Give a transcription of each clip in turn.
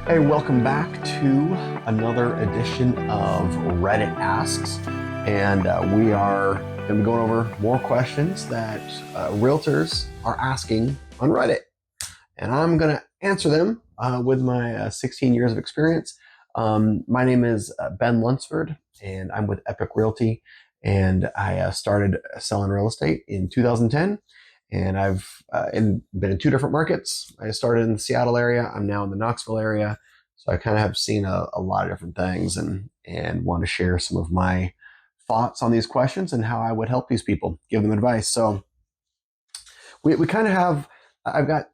Hey, welcome back to another edition of Reddit Asks. And we are going to be going over more questions that realtors are asking on Reddit. And I'm going to answer them with my 16 years of experience. My name is Ben Lunsford, and I'm with Epic Realty. And I started selling real estate in 2010. And I've been in two different markets. I started in the Seattle area. I'm now in the Knoxville area. So I kind of have seen a lot of different things and want to share some of my thoughts on these questions and how I would help these people, give them advice. So we kind of have, I've got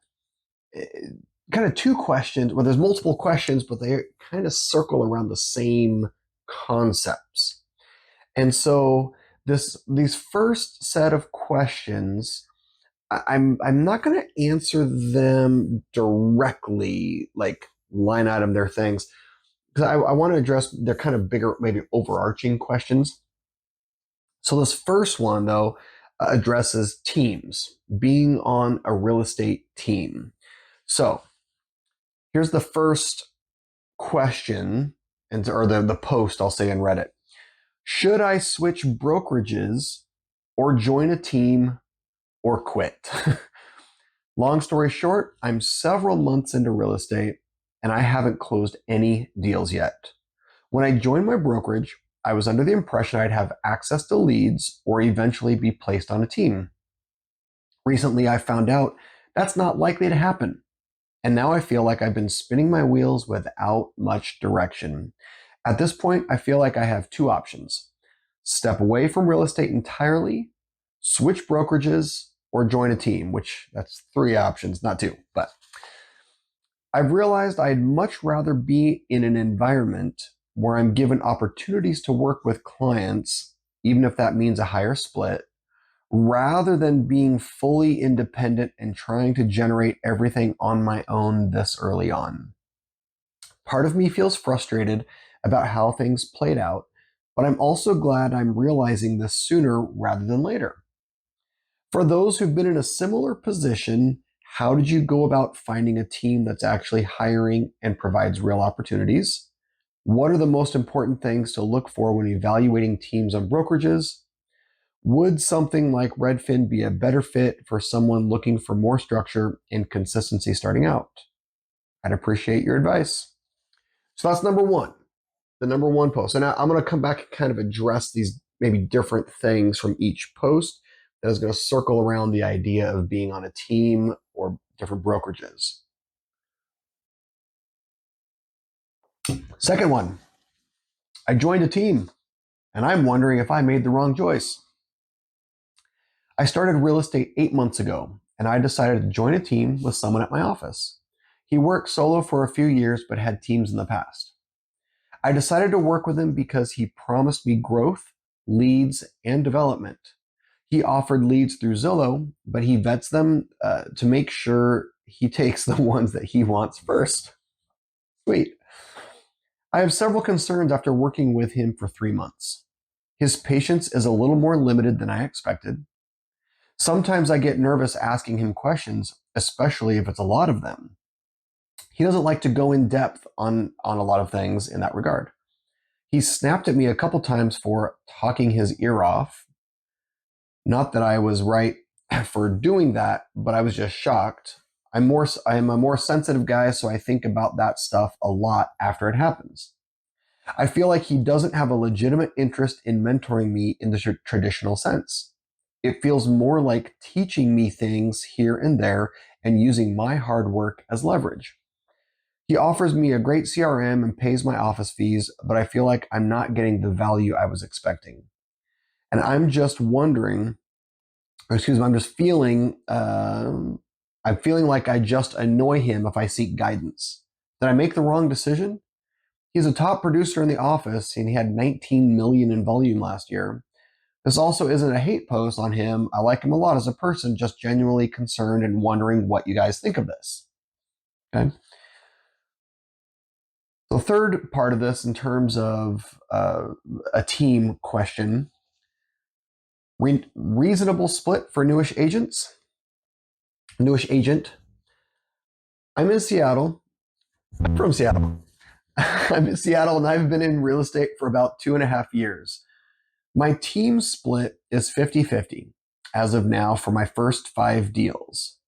kind of two questions. Well, there's multiple questions, but they kind of circle around the same concepts. And so these first set of questions, I'm not going to answer them directly, like line item their things, because I want to address their kind of bigger, maybe overarching questions. So this first one though addresses teams, being on a real estate team. So here's the first question, or the post I'll say in Reddit. Should I switch brokerages or join a team or quit? Long story short, I'm several months into real estate and I haven't closed any deals yet. When I joined my brokerage, I was under the impression I'd have access to leads or eventually be placed on a team. Recently, I found out that's not likely to happen. And now I feel like I've been spinning my wheels without much direction. At this point, I feel like I have two options: step away from real estate entirely, switch brokerages, or join a team, which that's three options, not two. But I've realized I'd much rather be in an environment where I'm given opportunities to work with clients, even if that means a higher split, rather than being fully independent and trying to generate everything on my own this early on. Part of me feels frustrated about how things played out, but I'm also glad I'm realizing this sooner rather than later. For those who've been in a similar position, how did you go about finding a team that's actually hiring and provides real opportunities? What are the most important things to look for when evaluating teams on brokerages? Would something like Redfin be a better fit for someone looking for more structure and consistency starting out? I'd appreciate your advice. So that's number one, the number one post. And I'm going to come back and kind of address these maybe different things from each post that is going to circle around the idea of being on a team or different brokerages. Second one, I joined a team and I'm wondering if I made the wrong choice. I started real estate 8 months ago and I decided to join a team with someone at my office. He worked solo for a few years but had teams in the past. I decided to work with him because he promised me growth, leads, and development. He offered leads through Zillow, but he vets them to make sure he takes the ones that he wants first. Sweet. I have several concerns after working with him for 3 months. His patience is a little more limited than I expected. Sometimes I get nervous asking him questions, especially if it's a lot of them. He doesn't like to go in depth on a lot of things in that regard. He snapped at me a couple times for talking his ear off. Not that I was right for doing that, but I was just shocked. I am a more sensitive guy, so I think about that stuff a lot after it happens. I feel like he doesn't have a legitimate interest in mentoring me in the traditional sense. It feels more like teaching me things here and there and using my hard work as leverage. He offers me a great CRM and pays my office fees, but I feel like I'm not getting the value I was expecting. And I'm just wondering, or excuse me, I'm just feeling, I'm feeling like I just annoy him if I seek guidance. Did I make the wrong decision? He's a top producer in the office and he had 19 million in volume last year. This also isn't a hate post on him. I like him a lot as a person, just genuinely concerned and wondering what you guys think of this. Okay. The third part of this, in terms of a team question, reasonable split for newish agents. Newish agent. I'm in Seattle. I'm from Seattle. I'm in Seattle and I've been in real estate for about 2.5 years. My team split is 50-50 as of now for my first 5 deals.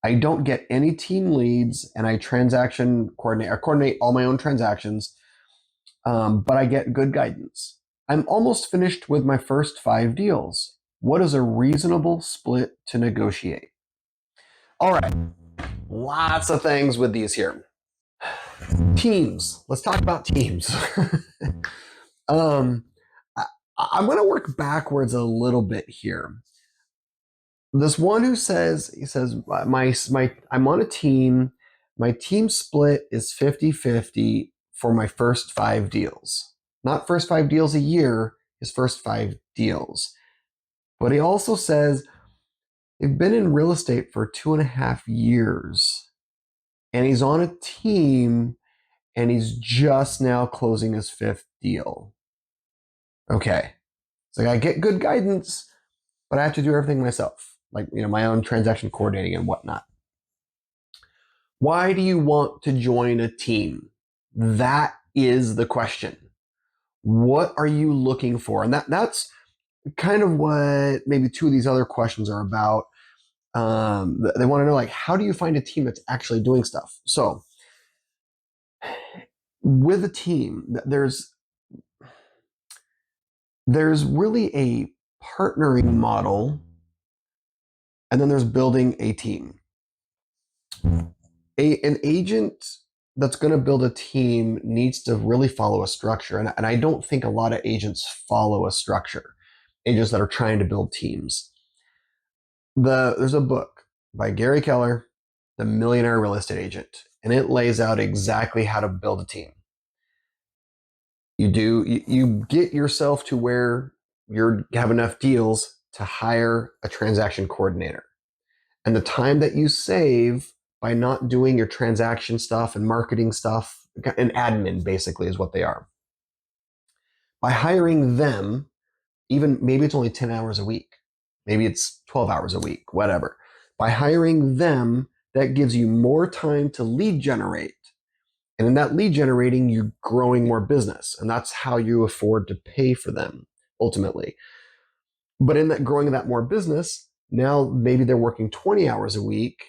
I don't get any team leads and I coordinate all my own transactions, but I get good guidance. I'm almost finished with my first 5 deals. What is a reasonable split to negotiate? All right, lots of things with these here. Teams. Let's talk about teams. um, I, I'm going to work backwards a little bit here. This one who says, he says, I'm on a team. My team split is 50-50 for my first 5 deals. Not first 5 deals a year, his first 5 deals. But he also says they've been in real estate for 2.5 years and he's on a team and he's just now closing his 5th deal. Okay. So I get good guidance, but I have to do everything myself, like, my own transaction coordinating and whatnot. Why do you want to join a team? That is the question. What are you looking for? And that's kind of what maybe 2 of these other questions are about. They want to know, like, how do you find a team that's actually doing stuff? So with a team, there's really a partnering model, and then there's building a team. An agent that's going to build a team needs to really follow a structure. And I don't think a lot of agents follow a structure, agents that are trying to build teams. There's a book by Gary Keller, The Millionaire Real Estate Agent, and it lays out exactly how to build a team. You get yourself to where you have enough deals to hire a transaction coordinator. And the time that you save by not doing your transaction stuff and marketing stuff, and admin basically is what they are. By hiring them, even maybe it's only 10 hours a week, maybe it's 12 hours a week, whatever. By hiring them, that gives you more time to lead generate. And in that lead generating, you're growing more business. And that's how you afford to pay for them ultimately. But in that growing that more business, now maybe they're working 20 hours a week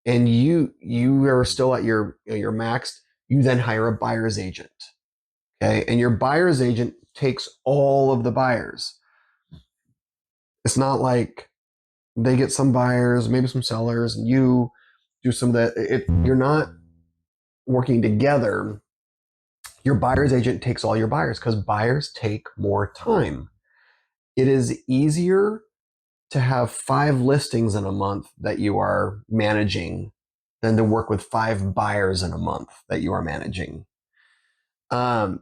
and you are still at your maxed. You then hire a buyer's agent. Okay. And your buyer's agent takes all of the buyers. It's not like they get some buyers, maybe some sellers, and you do some of that. You're not working together. Your buyer's agent takes all your buyers because buyers take more time. It is easier to have 5 listings in a month that you are managing than to work with 5 buyers in a month that you are managing. And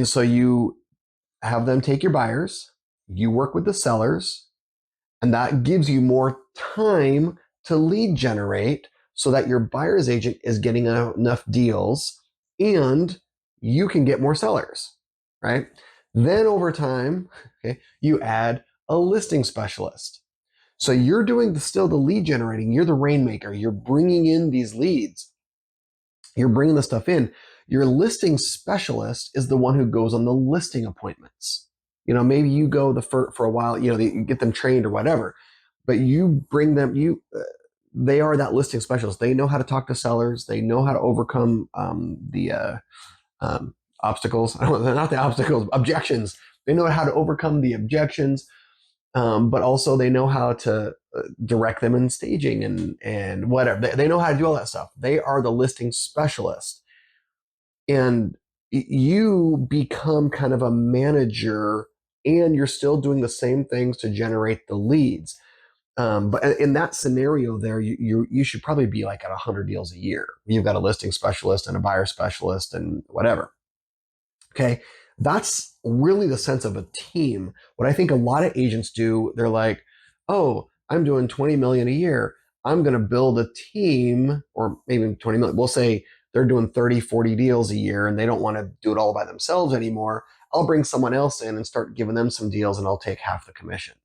so you have them take your buyers, you work with the sellers, and that gives you more time to lead generate so that your buyer's agent is getting enough deals and you can get more sellers, right? Then over time, okay, you add a listing specialist. So you're doing still the lead generating. You're the rainmaker. You're bringing in these leads. You're bringing the stuff in. Your listing specialist is the one who goes on the listing appointments. Maybe you go for a while. You get them trained or whatever, but you bring them. They are that listing specialist. They know how to talk to sellers. They know how to overcome the obstacles. Not the obstacles, objections. They know how to overcome the objections. But also they know how to direct them in staging and whatever. They know how to do all that stuff. They are the listing specialist. And you become kind of a manager and you're still doing the same things to generate the leads. But in that scenario there, you should probably be like at 100 deals a year. You've got a listing specialist and a buyer specialist and whatever. Okay. That's really the sense of a team. What I think a lot of agents do, they're like, oh, I'm doing 20 million a year. I'm going to build a team, or maybe 20 million. We'll say they're doing 30, 40 deals a year and they don't want to do it all by themselves anymore. I'll bring someone else in and start giving them some deals and I'll take half the commission,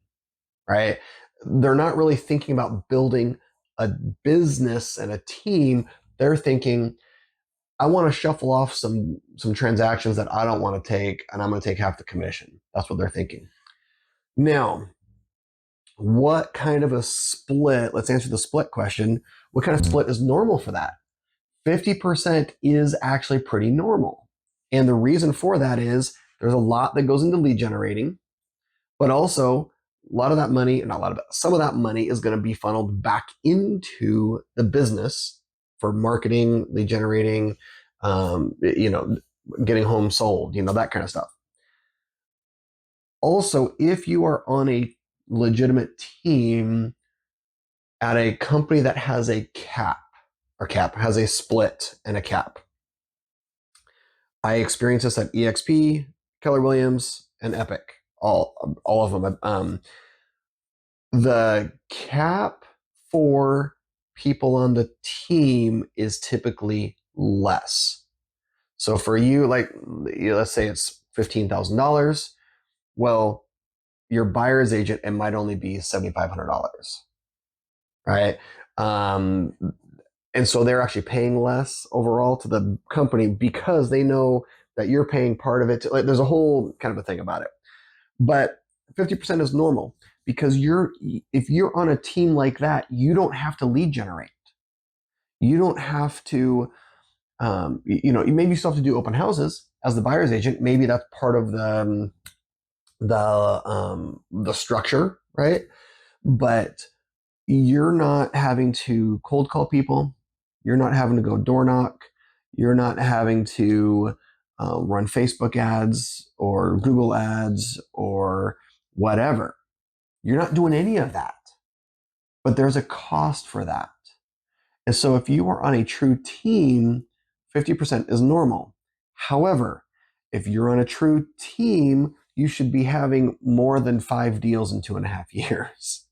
right? They're not really thinking about building a business and a team. They're thinking, I want to shuffle off some transactions that I don't want to take, and I'm going to take half the commission. That's what they're thinking. Now, what kind of a split? Let's answer the split question. What kind of split is normal for that? 50% is actually pretty normal. And the reason for that is there's a lot that goes into lead generating, but also a lot of that money, not a lot of it, some of that money is going to be funneled back into the business for marketing, lead generating, getting homes sold, that kind of stuff. Also, if you are on a legitimate team at a company that has a cap has a split and a cap. I experienced this at EXP, Keller Williams, and Epic. All of them. The cap for people on the team is typically less. So for you, let's say it's $15,000. Well, your buyer's agent, it might only be $7,500, right? Um, and so they're actually paying less overall to the company because they know that you're paying part of it. There's a whole kind of a thing about it. But 50% is normal because if you're on a team like that, you don't have to lead generate. You don't have to, maybe you still have to do open houses as the buyer's agent. Maybe that's part of the structure, right? But you're not having to cold call people. You're not having to go door knock. You're not having to run Facebook ads or Google ads or whatever. You're not doing any of that. But there's a cost for that. And so if you are on a true team, 50% is normal. However, if you're on a true team, you should be having more than 5 deals in 2.5 years.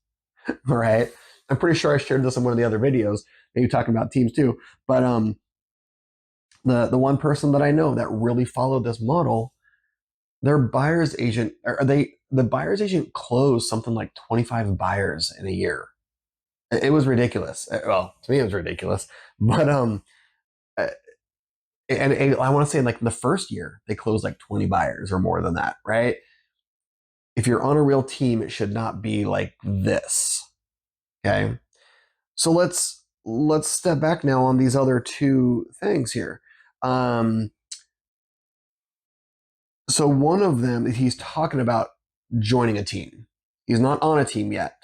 All right. I'm pretty sure I shared this in one of the other videos, maybe talking about teams too. But the one person that I know that really followed this model, their buyer's agent, the buyer's agent closed something like 25 buyers in a year. It was ridiculous. Well, to me, it was ridiculous. But uh, and I want to say like the first year they closed like 20 buyers or more than that, right? If you're on a real team, it should not be like this. Okay. So let's step back now on these other two things here. So one of them, he's talking about joining a team. He's not on a team yet.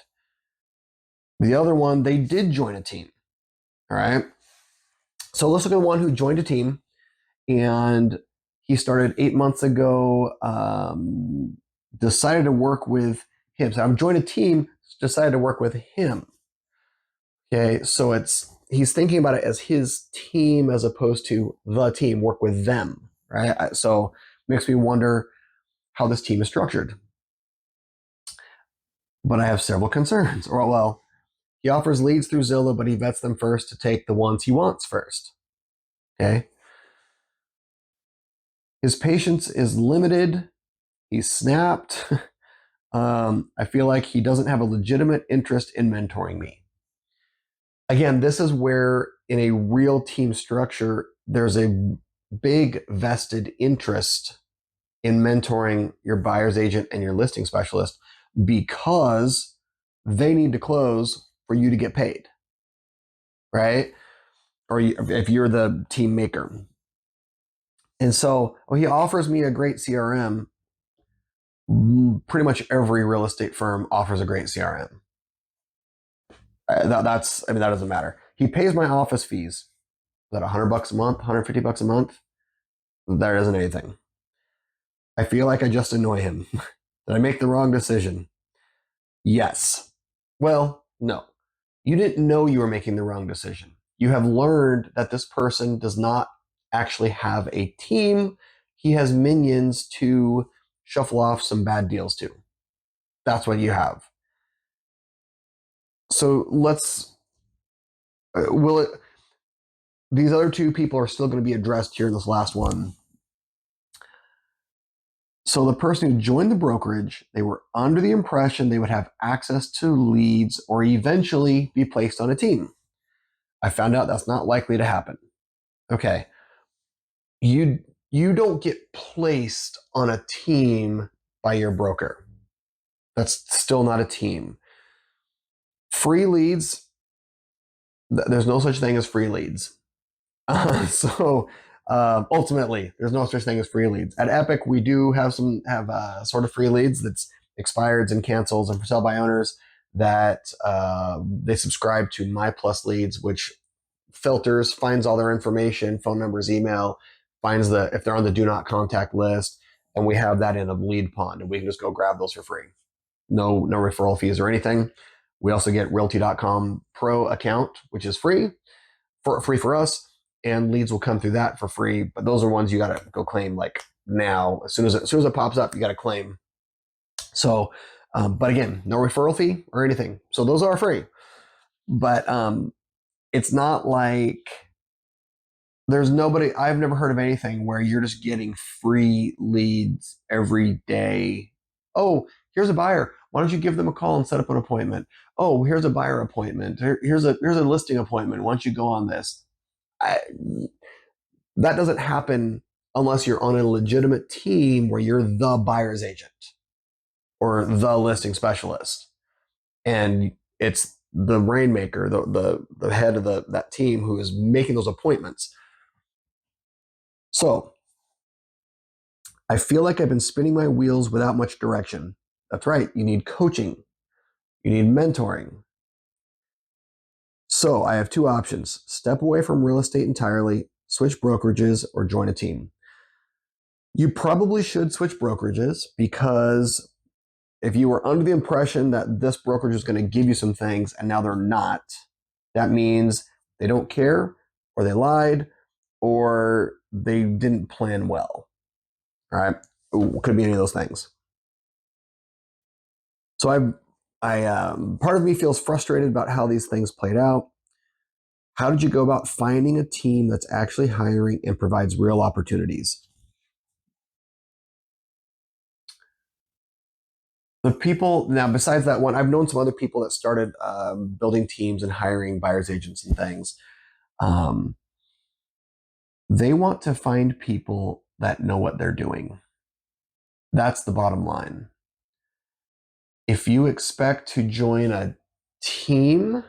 The other one, they did join a team. All right. So let's look at one who joined a team, and he started 8 months ago. Decided to work with him. So I've joined a team. Decided to work with him. Okay, so he's thinking about it as his team as opposed to the team, work with them, right? So it makes me wonder how this team is structured. But I have several concerns. Or, well, he offers leads through Zillow, but he vets them first to take the ones he wants first. Okay. His patience is limited. He's snapped. I feel like he doesn't have a legitimate interest in mentoring me. Again, this is where in a real team structure, there's a big vested interest in mentoring your buyer's agent and your listing specialist because they need to close for you to get paid, right? Or if you're the team maker. And so he offers me a great CRM. Pretty much every real estate firm offers a great CRM. That doesn't matter. He pays my office fees. Is that $100 a month, $150 a month? That isn't anything. I feel like I just annoy him. Did I make the wrong decision? Yes. Well, no. You didn't know you were making the wrong decision. You have learned that this person does not actually have a team. He has minions to shuffle off some bad deals to. That's what you have. So these other two people are still going to be addressed here in this last one. So the person who joined the brokerage, they were under the impression they would have access to leads or eventually be placed on a team. I found out that's not likely to happen. Okay. you you don't get placed on a team by your broker. That's still not a team. Free leads, there's no such thing as free leads. So ultimately, there's no such thing as free leads. At Epic, we do have sort of free leads that's expireds and cancels and for sale by owners that they subscribe to My Plus leads, which filters, finds all their information, phone numbers, email, finds if they're on the do not contact list, and we have that in a lead pond, and we can just go grab those for free. No referral fees or anything. We also get Realty.com Pro account, which is free for us, and leads will come through that for free. But those are ones you got to go claim like now. As soon as it pops up, you got to claim. So, but again, no referral fee or anything. So those are free. But it's not like there's nobody. I've never heard of anything where you're just getting free leads every day. Oh, here's a buyer. Why don't you give them a call and set up an appointment? Oh, here's a buyer appointment. Here's a listing appointment. Why don't you go on this? I, that doesn't happen unless you're on a legitimate team where you're the buyer's agent or the listing specialist, and it's the rainmaker, the head of that team who is making those appointments. So I feel like I've been spinning my wheels without much direction. That's right. You need coaching. You need mentoring. So I have two options: step away from real estate entirely, switch brokerages, or join a team. You probably should switch brokerages, because if you were under the impression that this brokerage is going to give you some things and now they're not, that means they don't care, or they lied, or they didn't plan well. All right. Could be any of those things. So part of me feels frustrated about how these things played out. How did you go about finding a team that's actually hiring and provides real opportunities? The people now, besides that one, I've known some other people that started building teams and hiring buyers agents and things. Um, they want to find people that know what they're doing. That's the bottom line. If you expect to join a team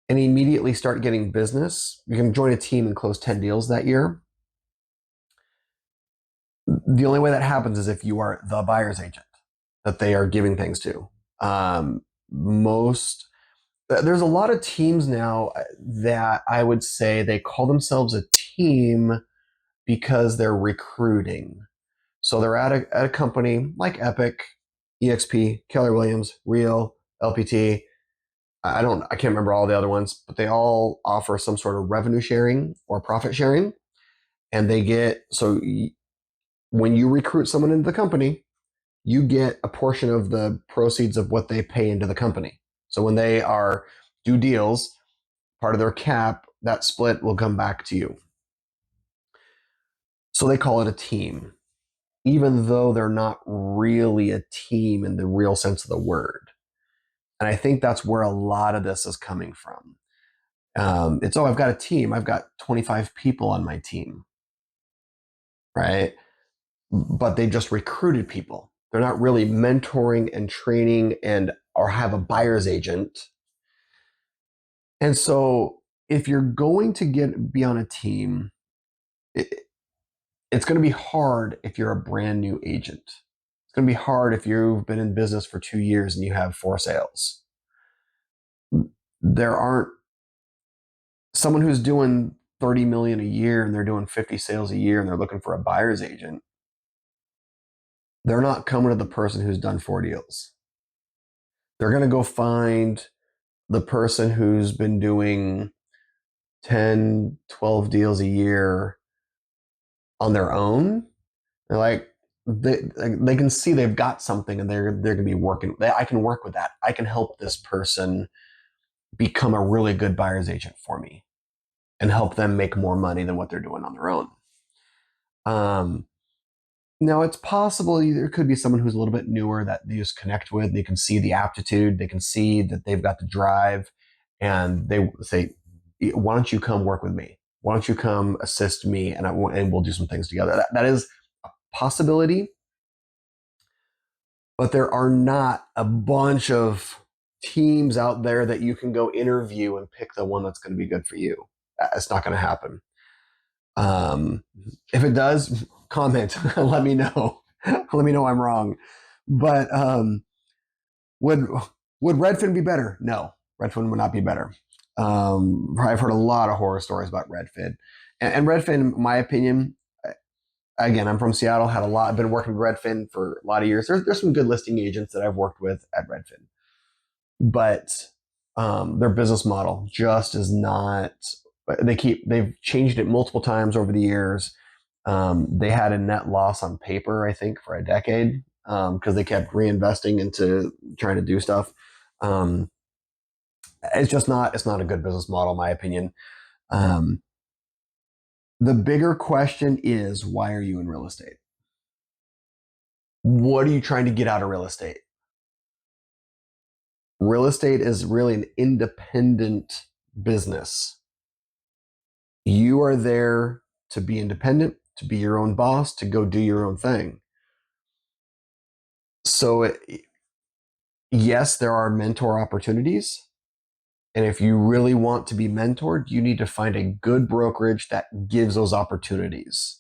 and immediately start getting business, you can join a team and close 10 deals that year. The only way that happens is if you are the buyer's agent that they are giving things to. There's a lot of teams now that I would say they call themselves a team because they're recruiting. So they're at a company like Epic, EXP, Keller Williams, Real, LPT. I can't remember all the other ones, but they all offer some sort of revenue sharing or profit sharing. And when you recruit someone into the company, you get a portion of the proceeds of what they pay into the company. So when they do deals, part of their cap, that split will come back to you. So they call it a team, even though they're not really a team in the real sense of the word. And I think that's where a lot of this is coming from. I've got a team. I've got 25 people on my team, right? But they just recruited people. They're not really mentoring and training or have a buyer's agent. And so if you're going to be on a team, it's going to be hard if you're a brand new agent. It's going to be hard if you've been in business for 2 years and you have 4 sales. There aren't someone who's doing 30 million a year and they're doing 50 sales a year and they're looking for a buyer's agent. They're not coming to the person who's done 4 deals. They're going to go find the person who's been doing 10, 12 deals a year on their own. They're like, they can see they've got something and they're going to be working. I can work with that. I can help this person become a really good buyer's agent for me and help them make more money than what they're doing on their own. Now, it's possible there could be someone who's a little bit newer that you just connect with. They can see the aptitude. They can see that they've got the drive, and they say, "Why don't you come work with me?" Why don't you come assist me and we'll do some things together? That is a possibility, but there are not a bunch of teams out there that you can go interview and pick the one that's going to be good for you. It's not going to happen. Um, if it does, comment. Let me know. Let me know I'm wrong. But would would Redfin be better? No, Redfin would not be better. I've heard a lot of horror stories about Redfin, and Redfin, in my opinion, again, I'm from Seattle. Had a lot. I've been working with Redfin for a lot of years. There's some good listing agents that I've worked with at Redfin, but their business model just is not. They've changed it multiple times over the years. They had a net loss on paper, I think, for a decade because they kept reinvesting into trying to do stuff. Um, it's just not. It's not a good business model, in my opinion. Um, the bigger question is, why are you in real estate? What are you trying to get out of real estate? Real estate is really an independent business. You are there to be independent, to be your own boss, to go do your own thing. So, yes, there are mentor opportunities. And if you really want to be mentored, you need to find a good brokerage that gives those opportunities.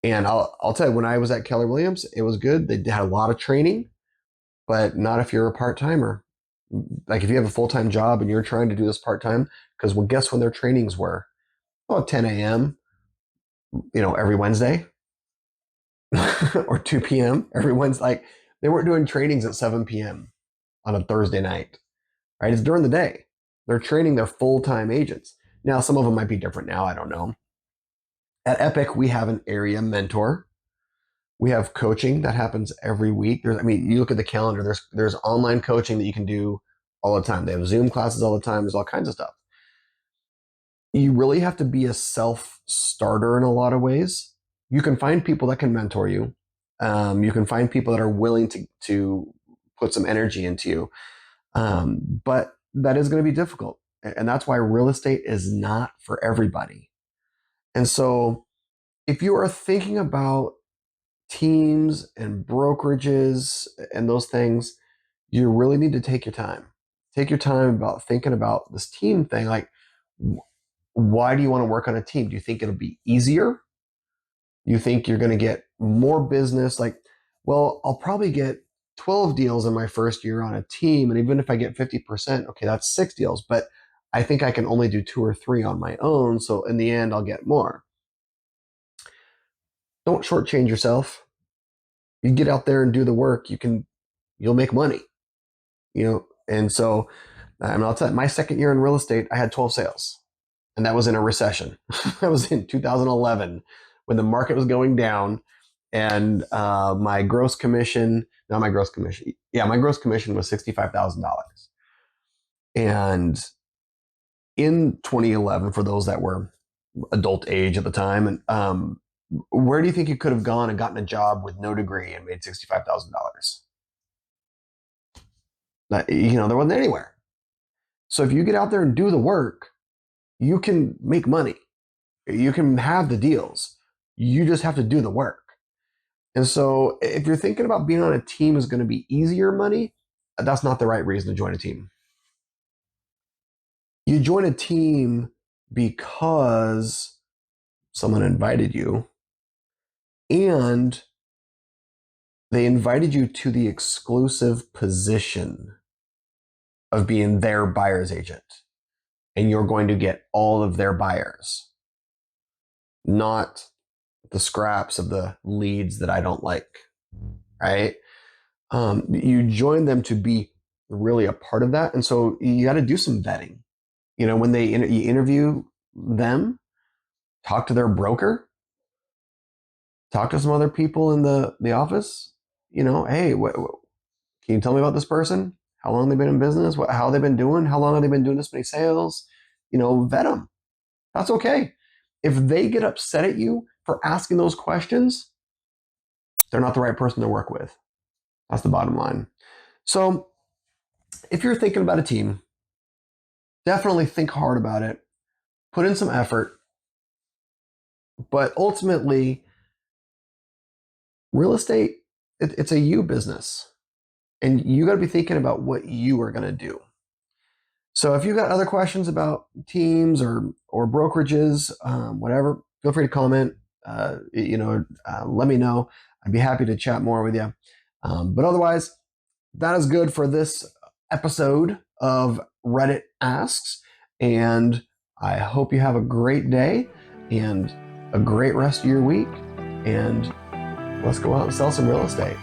And I'll tell you, when I was at Keller Williams, it was good. They had a lot of training, but not if you're a part timer. Like if you have a full time job and you're trying to do this part time, because well, guess when their trainings were? Oh, 10 a.m. Every Wednesday or 2 p.m. every Wednesday. Like they weren't doing trainings at 7 p.m. on a Thursday night, right? It's during the day. They're training their full time agents. Now, some of them might be different now. I don't know. At Epic, we have an area mentor. We have coaching that happens every week. You look at the calendar. There's online coaching that you can do all the time. They have Zoom classes all the time. There's all kinds of stuff. You really have to be a self starter in a lot of ways. You can find people that can mentor you. You can find people that are willing to put some energy into you. But that is going to be difficult. And that's why real estate is not for everybody. And so if you are thinking about teams and brokerages and those things, you really need to take your time. Take your time about thinking about this team thing. Like, why do you want to work on a team? Do you think it'll be easier? You think you're going to get more business? Like, well, I'll probably get 12 deals in my first year on a team. And even if I get 50%, okay, that's 6 deals. But I think I can only do 2 or 3 on my own. So in the end, I'll get more. Don't shortchange yourself. You get out there and do the work, you'll make money, And so, I'll tell you, my second year in real estate, I had 12 sales, and that was in a recession. That was in 2011 when the market was going down, and my gross commission, not my gross commission, yeah, my gross commission was $65,000. And in 2011, for those that were adult age at the time, and where do you think you could have gone and gotten a job with no degree and made $65,000? There wasn't anywhere. So if you get out there and do the work, you can make money. You can have the deals. You just have to do the work. And so if you're thinking about being on a team is going to be easier money, that's not the right reason to join a team. You join a team because someone invited you and they invited you to the exclusive position of being their buyer's agent. And you're going to get all of their buyers, not the scraps of the leads that I don't like, right? You join them to be really a part of that. And so you got to do some vetting. When you interview them, talk to their broker, talk to some other people in the office. Hey, can you tell me about this person? How long they've been in business? How they've been doing? How long have they been doing this many sales? Vet them. That's okay. If they get upset at you for asking those questions, they're not the right person to work with. That's the bottom line. So if you're thinking about a team, definitely think hard about it. put in some effort, but ultimately, real estate, it's a you business, and you got to be thinking about what you are going to do. So if you've got other questions about teams or brokerages, whatever, feel free to comment. Let me know. I'd be happy to chat more with you. But otherwise, that is good for this episode of Reddit Asks. And I hope you have a great day and a great rest of your week. And let's go out and sell some real estate.